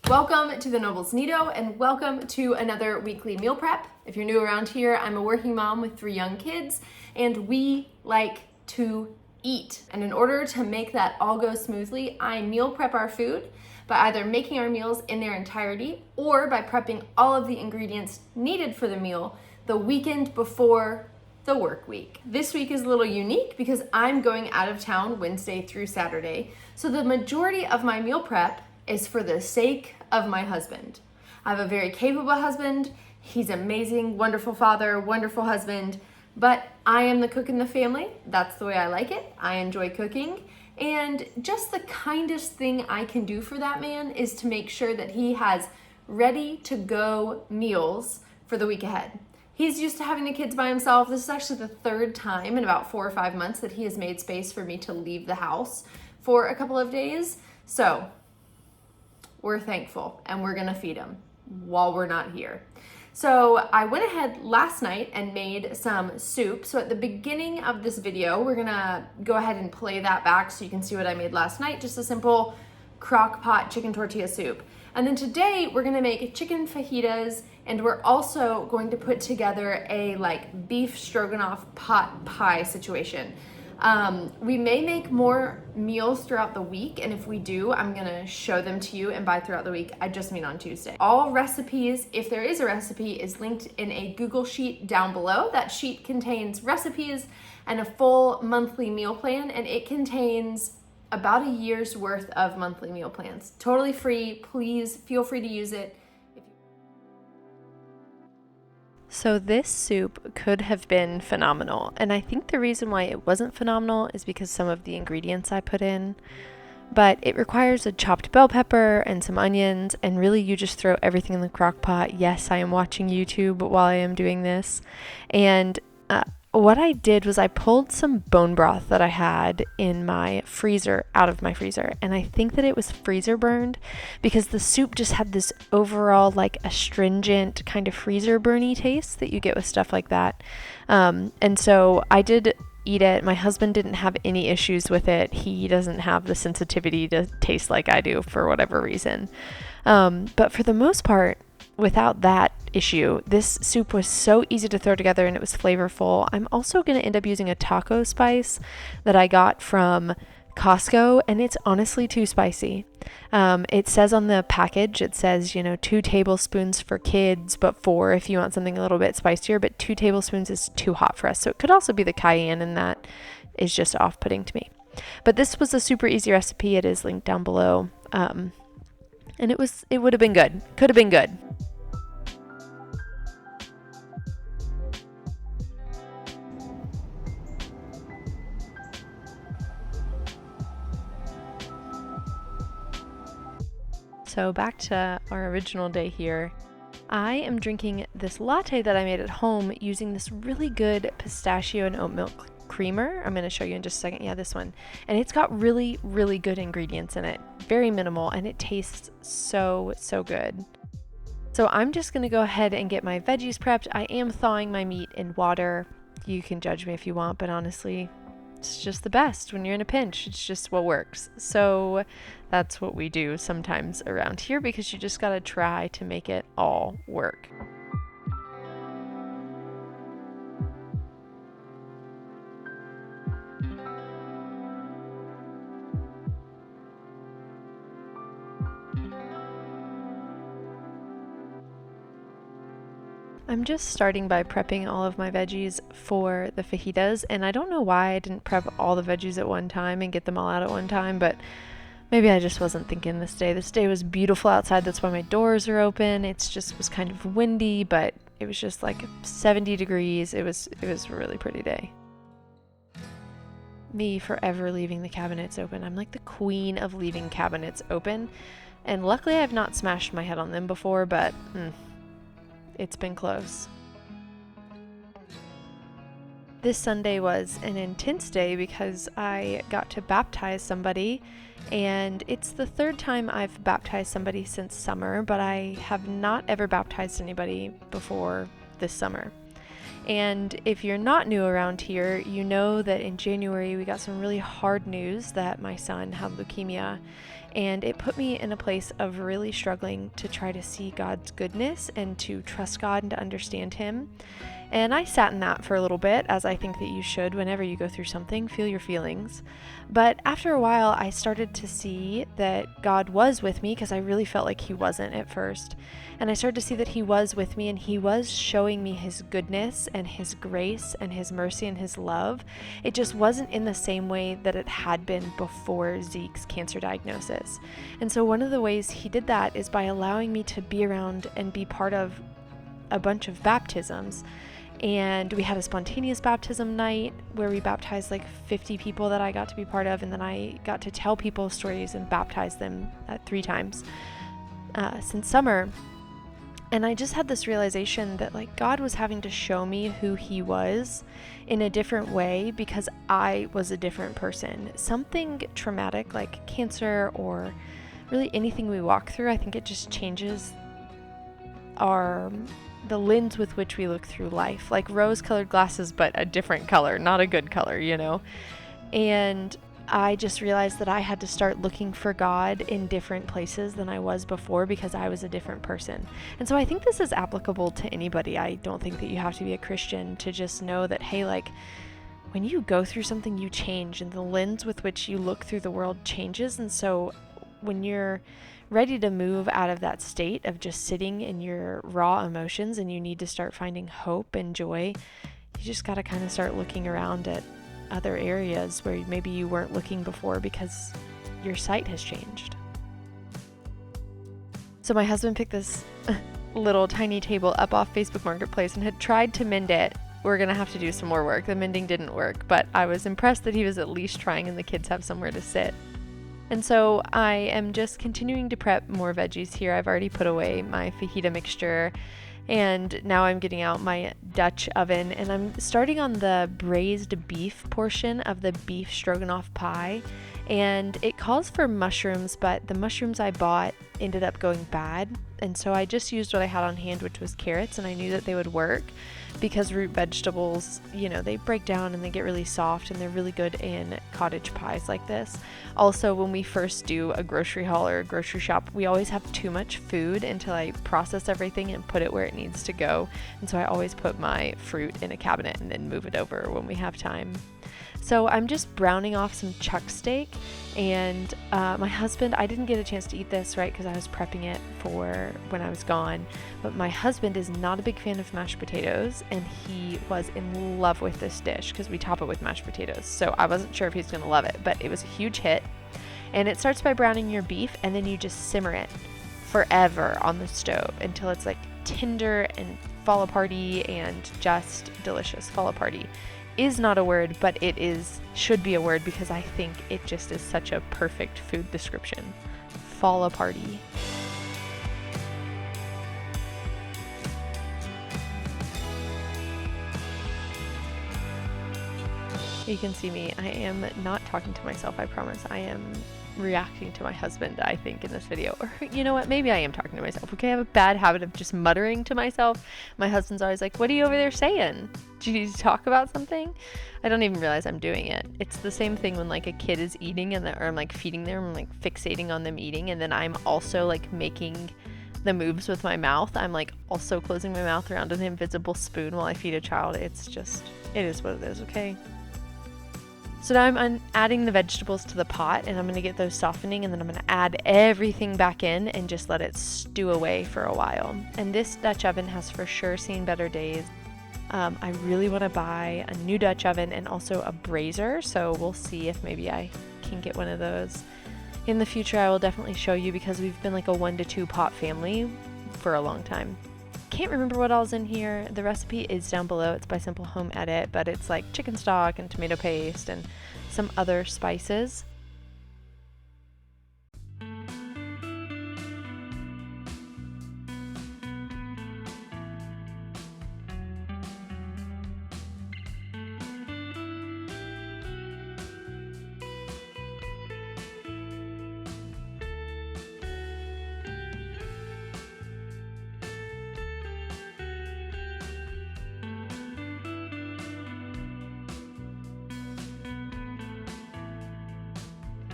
Welcome to the Nobles Nido and welcome to another weekly meal prep. If you're new around here, I'm a working mom with 3 young kids and we like to eat. And in order to make that all go smoothly, I meal prep our food by either making our meals in their entirety or by prepping all of the ingredients needed for the meal the weekend before the work week. This week is a little unique because I'm going out of town Wednesday through Saturday. So the majority of my meal prep is for the sake of my husband. I have a very capable husband. He's amazing, wonderful father, wonderful husband, but I am the cook in the family. That's the way I like it. I enjoy cooking. And just the kindest thing I can do for that man is to make sure that he has ready to go meals for the week ahead. He's used to having the kids by himself. This is actually the 3rd time in about 4 or 5 months that he has made space for me to leave the house for a couple of days. So we're thankful and we're gonna feed him while we're not here. So I went ahead last night and made some soup. So at the beginning of this video, we're gonna go ahead and play that back so you can see what I made last night. Just a simple crock pot chicken tortilla soup. And then today we're gonna make chicken fajitas and we're also going to put together a beef stroganoff pot pie situation. We may make more meals throughout the week, and if we do, I'm gonna show them to you, and by throughout the week, I just mean on Tuesday. All recipes, if there is a recipe, is linked in a Google Sheet down below. That sheet contains recipes and a full monthly meal plan, and it contains about a year's worth of monthly meal plans. Totally free, please feel free to use it. So this soup could have been phenomenal, and I think the reason why it wasn't phenomenal is because some of the ingredients I put in, but it requires a chopped bell pepper and some onions, and really you just throw everything in the crock pot. Yes, I am watching YouTube while I am doing this, and what I did was I pulled some bone broth that I had in my freezer out of my freezer, and I think that it was freezer burned because the soup just had this overall astringent kind of freezer burny taste that you get with stuff like that. And so I did eat it. My husband didn't have any issues with it. He doesn't have the sensitivity to taste like I do for whatever reason. But for the most part, without that issue, this soup was so easy to throw together and it was flavorful. I'm also going to end up using a taco spice that I got from Costco, and it's honestly too spicy. It says on the package, it says, 2 tablespoons for kids, but 4 if you want something a little bit spicier, but 2 tablespoons is too hot for us. So it could also be the cayenne, and that is just off-putting to me. But this was a super easy recipe. It is linked down below. And it would have been good. Could have been good. So back to our original day here. I am drinking this latte that I made at home using this really good pistachio and oat milk creamer. I'm going to show you in just a second. Yeah, this one. And it's got really, really good ingredients in it. Very minimal, and it tastes so, so good. So I'm just going to go ahead and get my veggies prepped. I am thawing my meat in water. You can judge me if you want, but honestly, it's just the best when you're in a pinch. It's just what works. So that's what we do sometimes around here because you just got to try to make it all work. I'm just starting by prepping all of my veggies for the fajitas, and I don't know why I didn't prep all the veggies at one time and get them all out at one time, but maybe I just wasn't thinking this day. This day was beautiful outside, that's why my doors are open. It just was kind of windy, but it was just 70 degrees. It was a really pretty day. Me forever leaving the cabinets open. I'm like the queen of leaving cabinets open, and luckily I've not smashed my head on them before, but it's been close. This Sunday was an intense day because I got to baptize somebody, and it's the 3rd time I've baptized somebody since summer, but I have not ever baptized anybody before this summer. And if you're not new around here, you know that in January we got some really hard news that my son had leukemia. And it put me in a place of really struggling to try to see God's goodness and to trust God and to understand Him. And I sat in that for a little bit, as I think that you should whenever you go through something, feel your feelings. But after a while, I started to see that God was with me, because I really felt like He wasn't at first. And I started to see that He was with me, and He was showing me His goodness and His grace and His mercy and His love. It just wasn't in the same way that it had been before Zeke's cancer diagnosis. And so one of the ways He did that is by allowing me to be around and be part of a bunch of baptisms. And we had a spontaneous baptism night where we baptized like 50 people that I got to be part of, and then I got to tell people stories and baptize them 3 times since summer. And I just had this realization that like God was having to show me who He was in a different way, because I was a different person. Something traumatic like cancer or really anything we walk through, I think it just changes the lens with which we look through life, like rose-colored glasses, but a different color, not a good color, And I just realized that I had to start looking for God in different places than I was before, because I was a different person. And so I think this is applicable to anybody. I don't think that you have to be a Christian to just know that, hey, like when you go through something, you change, and the lens with which you look through the world changes. And so when you're ready to move out of that state of just sitting in your raw emotions and you need to start finding hope and joy, you just got to kind of start looking around at other areas where maybe you weren't looking before because your sight has changed. So my husband picked this little tiny table up off Facebook Marketplace and had tried to mend it. We're going to have to do some more work. The mending didn't work, but I was impressed that he was at least trying and the kids have somewhere to sit. And so I am just continuing to prep more veggies here. I've already put away my fajita mixture, and now I'm getting out my Dutch oven, and I'm starting on the braised beef portion of the beef stroganoff pie. And it calls for mushrooms, but the mushrooms I bought ended up going bad. And so I just used what I had on hand, which was carrots, and I knew that they would work because root vegetables, they break down and they get really soft, and they're really good in cottage pies like this. Also, when we first do a grocery haul or a grocery shop, we always have too much food until I process everything and put it where it needs to go. And so I always put my fruit in a cabinet and then move it over when we have time. So I'm just browning off some chuck steak, and my husband, I didn't get a chance to eat this, right, because I was prepping it for when I was gone, but my husband is not a big fan of mashed potatoes, and he was in love with this dish because we top it with mashed potatoes. So I wasn't sure if he's going to love it, but it was a huge hit. And it starts by browning your beef, and then you just simmer it forever on the stove until it's like tender and fall aparty and just delicious. Fall aparty is not a word, but it should be a word, because I think it just is such a perfect food description. Fall aparty. You can see me. I am not talking to myself, I promise. I am reacting to my husband, I think, in this video. Or you know what? Maybe I am talking to myself. Okay, I have a bad habit of just muttering to myself. My husband's always like, "What are you over there saying? Do you need to talk about something?" I don't even realize I'm doing it. It's the same thing when like a kid is eating or I'm like feeding them, I'm like fixating on them eating, and then I'm also like making the moves with my mouth. I'm like also closing my mouth around an invisible spoon while I feed a child. It is what it is, okay? So now I'm adding the vegetables to the pot, and I'm going to get those softening, and then I'm going to add everything back in and just let it stew away for a while. And this Dutch oven has for sure seen better days. I really want to buy a new Dutch oven and also a brazier, so we'll see if maybe I can get one of those. In the future, I will definitely show you, because we've been like a 1 to 2 pot family for a long time. Can't remember what all's in here. The recipe is down below. It's by Simple Home Edit, but it's like chicken stock and tomato paste and some other spices.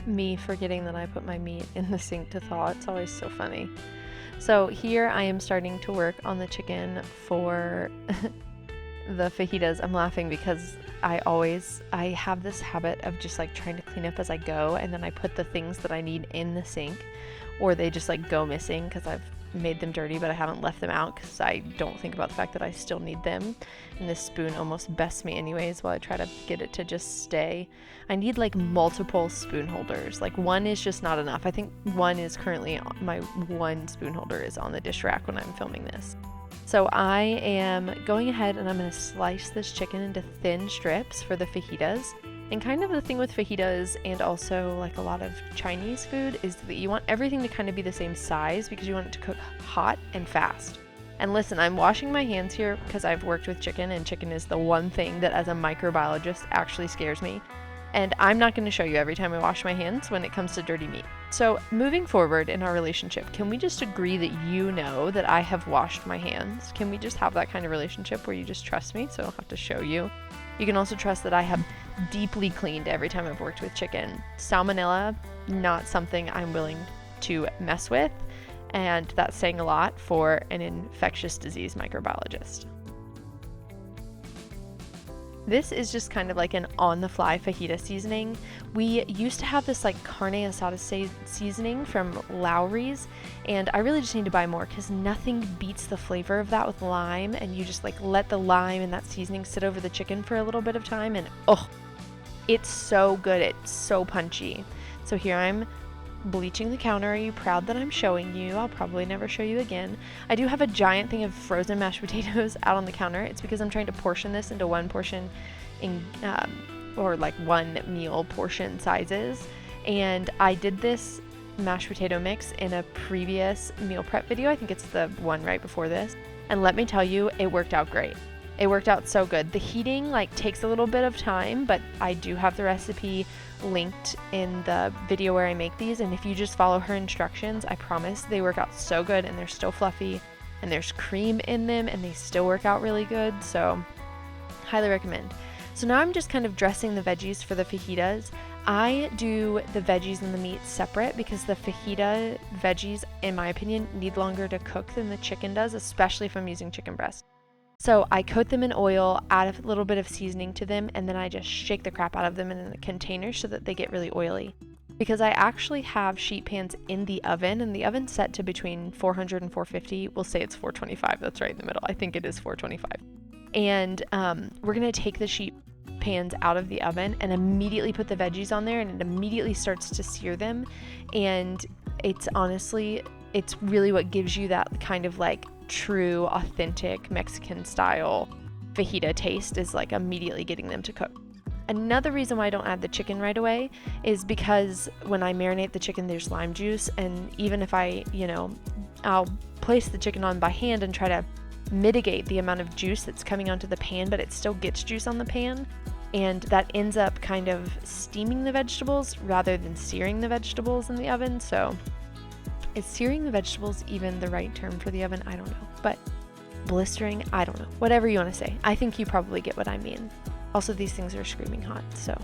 me forgetting that I put my meat in the sink to thaw. It's always so funny. So here I am starting to work on the chicken for the fajitas. I'm laughing because I have this habit of just like trying to clean up as I go, and then I put the things that I need in the sink, or they just like go missing because I've made them dirty, but I haven't left them out because I don't think about the fact that I still need them. And this spoon almost bests me anyways while I try to get it to just stay. I need like multiple spoon holders. Like one is just not enough. I think one is currently, my one spoon holder is on the dish rack when I'm filming this. So I am going ahead and I'm going to slice this chicken into thin strips for the fajitas. And kind of the thing with fajitas and also like a lot of Chinese food is that you want everything to kind of be the same size because you want it to cook hot and fast. And listen, I'm washing my hands here because I've worked with chicken, and chicken is the one thing that as a microbiologist actually scares me. And I'm not going to show you every time I wash my hands when it comes to dirty meat. So moving forward in our relationship, can we just agree that you know that I have washed my hands? Can we just have that kind of relationship where you just trust me so I don't have to show you? You can also trust that I have deeply cleaned every time I've worked with chicken. Salmonella, not something I'm willing to mess with, and that's saying a lot for an infectious disease microbiologist. This is just kind of like an on-the-fly fajita seasoning. We used to have this like carne asada seasoning from Lowry's, and I really just need to buy more because nothing beats the flavor of that with lime, and you just like let the lime and that seasoning sit over the chicken for a little bit of time, and oh, it's so good. It's so punchy. So here I'm bleaching the counter. Are you proud that I'm showing you? I'll probably never show you again. I do have a giant thing of frozen mashed potatoes out on the counter. It's because I'm trying to portion this into one portion or like one meal portion sizes. And I did this mashed potato mix in a previous meal prep video. I think it's the one right before this. And let me tell you, it worked out great. It worked out so good. The heating like takes a little bit of time, but I do have the recipe linked in the video where I make these, and if you just follow her instructions, I promise they work out so good, and they're still fluffy, and there's cream in them, and they still work out really good. So highly recommend. So now I'm just kind of dressing the veggies for the fajitas. I do the veggies and the meat separate because the fajita veggies, in my opinion, need longer to cook than the chicken does, especially if I'm using chicken breast. So I coat them in oil, add a little bit of seasoning to them, and then I just shake the crap out of them in a container so that they get really oily. Because I actually have sheet pans in the oven, and the oven's set to between 400 and 450. We'll say it's 425. That's right in the middle. I think it is 425. And we're going to take the sheet pans out of the oven and immediately put the veggies on there, and it immediately starts to sear them. And it's really what gives you that kind of like true, authentic Mexican style fajita taste, is like immediately getting them to cook. Another reason why I don't add the chicken right away is because when I marinate the chicken, there's lime juice, and even if I'll place the chicken on by hand and try to mitigate the amount of juice that's coming onto the pan, but it still gets juice on the pan, and that ends up kind of steaming the vegetables rather than searing the vegetables in the oven. So is searing the vegetables even the right term for the oven? I don't know. But blistering, I don't know. Whatever you want to say. I think you probably get what I mean. Also, these things are screaming hot, so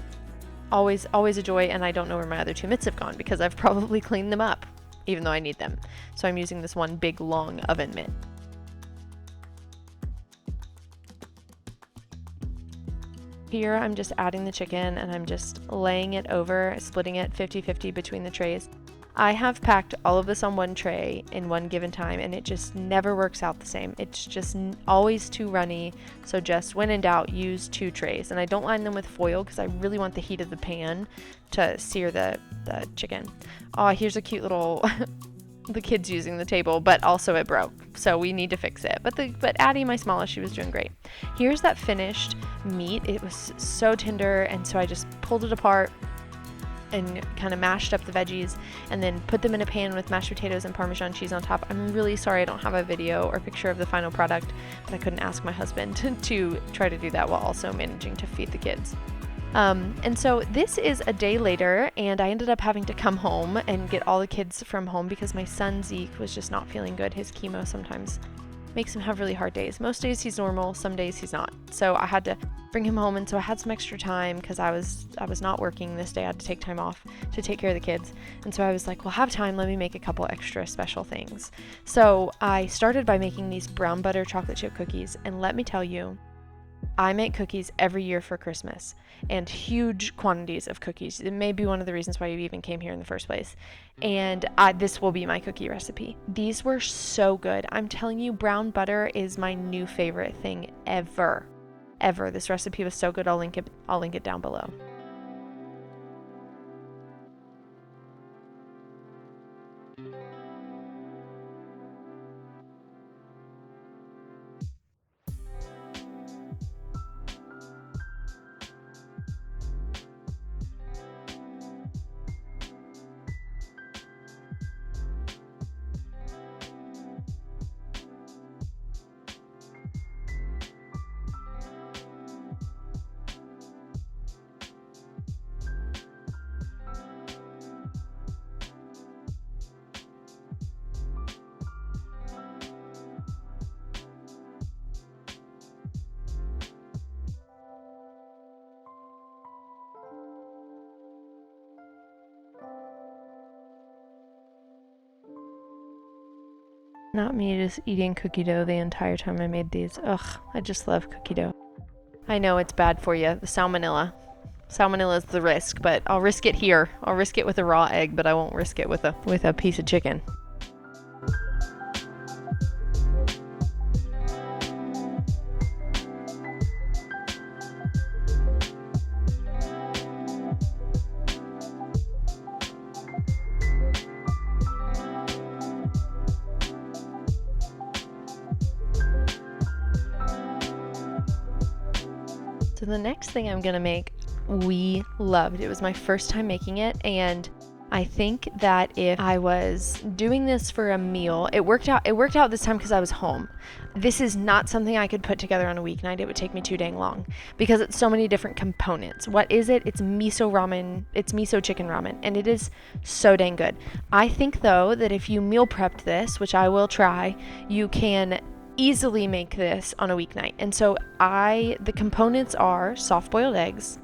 always a joy, and I don't know where my other 2 mitts have gone because I've probably cleaned them up, even though I need them. So I'm using this one big, long oven mitt. Here I'm just adding the chicken, and I'm just laying it over, splitting it 50-50 between the trays. I have packed all of this on one tray in one given time, and it just never works out the same. It's just always too runny. So just when in doubt, use 2 trays. And I don't line them with foil because I really want the heat of the pan to sear the chicken. Oh, here's a cute little the kids using the table, but also it broke, so we need to fix it. But Addie, my smallest, she was doing great. Here's that finished meat. It was so tender, and so I just pulled it apart and kind of mashed up the veggies and then put them in a pan with mashed potatoes and Parmesan cheese on top. I'm really sorry I don't have a video or picture of the final product, but I couldn't ask my husband to try to do that while also managing to feed the kids. And so this is a day later, and I ended up having to come home and get all the kids from home because my son Zeke was just not feeling good. His chemo sometimes makes him have really hard days. Most days he's normal, some days he's not. So I had to bring him home. And so I had some extra time because I was not working this day. I had to take time off to take care of the kids. And so I was like, well, have time. Let me make a couple extra special things. So I started by making these brown butter chocolate chip cookies. And let me tell you, I make cookies every year for Christmas, and huge quantities of cookies. It may be one of the reasons why you even came here in the first place. And this will be my cookie recipe. These were so good. I'm telling you, brown butter is my new favorite thing ever. This recipe was so good. I'll link it down below. Not me just eating cookie dough the entire time I made these. Ugh, I just love cookie dough. I know it's bad for you, the salmonella. Salmonella is the risk, but I'll risk it here. I'll risk it with a raw egg, but I won't risk it with a piece of chicken. So the next thing I'm gonna make, we loved. It was my first time making it, and I think that if I was doing this for a meal, it worked out this time because I was home. This is not something I could put together on a weeknight. It would take me too dang long because it's so many different components. What is it? It's miso ramen. It's miso chicken ramen, and it is so dang good. I think though that if you meal prepped this, which I will try, you can easily make this on a weeknight. And so the components are soft-boiled eggs,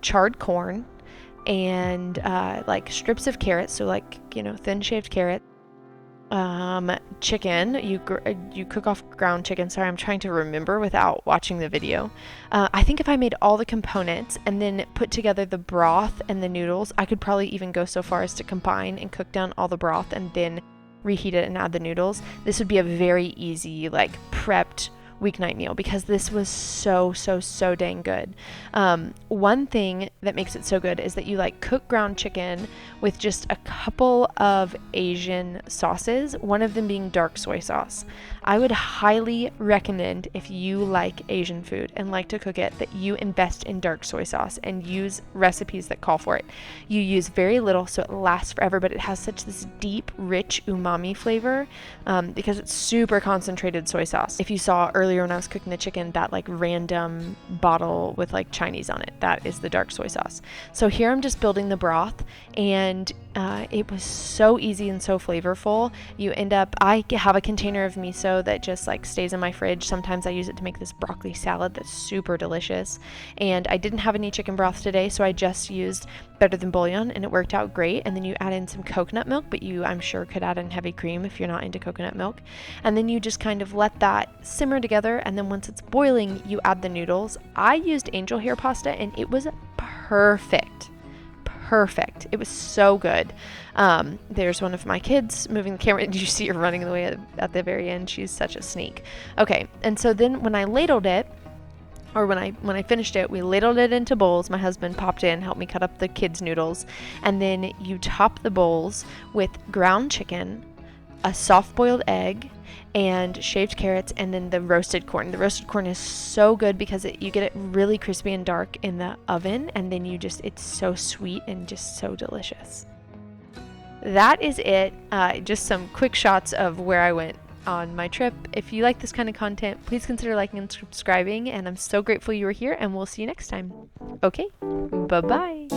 charred corn, and like strips of carrots, so like, thin shaved carrot, chicken. You cook off ground chicken. Sorry, I'm trying to remember without watching the video. I think if I made all the components and then put together the broth and the noodles, I could probably even go so far as to combine and cook down all the broth and then reheat it and add the noodles. This would be a very easy, prepped weeknight meal because this was so dang good. One thing that makes it so good is that you cook ground chicken with just a couple of Asian sauces, one of them being dark soy sauce. I would highly recommend, if you like Asian food and like to cook it, that you invest in dark soy sauce and use recipes that call for it. You use very little so it lasts forever, but it has such this deep, rich umami flavor because it's super concentrated soy sauce. If you saw earlier when I was cooking the chicken, that random bottle with Chinese on it, that is the dark soy sauce. So here I'm just building the broth, and it was so easy and so flavorful. I have a container of miso that just stays in my fridge. Sometimes I use it to make this broccoli salad that's super delicious. And I didn't have any chicken broth today, so I just used Better Than Bouillon, and it worked out great. And then you add in some coconut milk, but you, I'm sure, could add in heavy cream if you're not into coconut milk. And then you just kind of let that simmer together, and then once it's boiling, you add the noodles. I used angel hair pasta, and it was perfect. It was so good. There's one of my kids moving the camera. Did you see her running away at the very end? She's such a sneak. Okay, and so then when I ladled it, or when I finished it, we ladled it into bowls. My husband popped in, helped me cut up the kids' noodles, and then you top the bowls with ground chicken, a soft-boiled egg, and shaved carrots, and then the roasted corn. The roasted corn is so good because you get it really crispy and dark in the oven, and then it's so sweet and just so delicious. That is it. Just some quick shots of where I went on my trip. If you like this kind of content, please consider liking and subscribing, and I'm so grateful you were here, and we'll see you next time. Okay, bye-bye.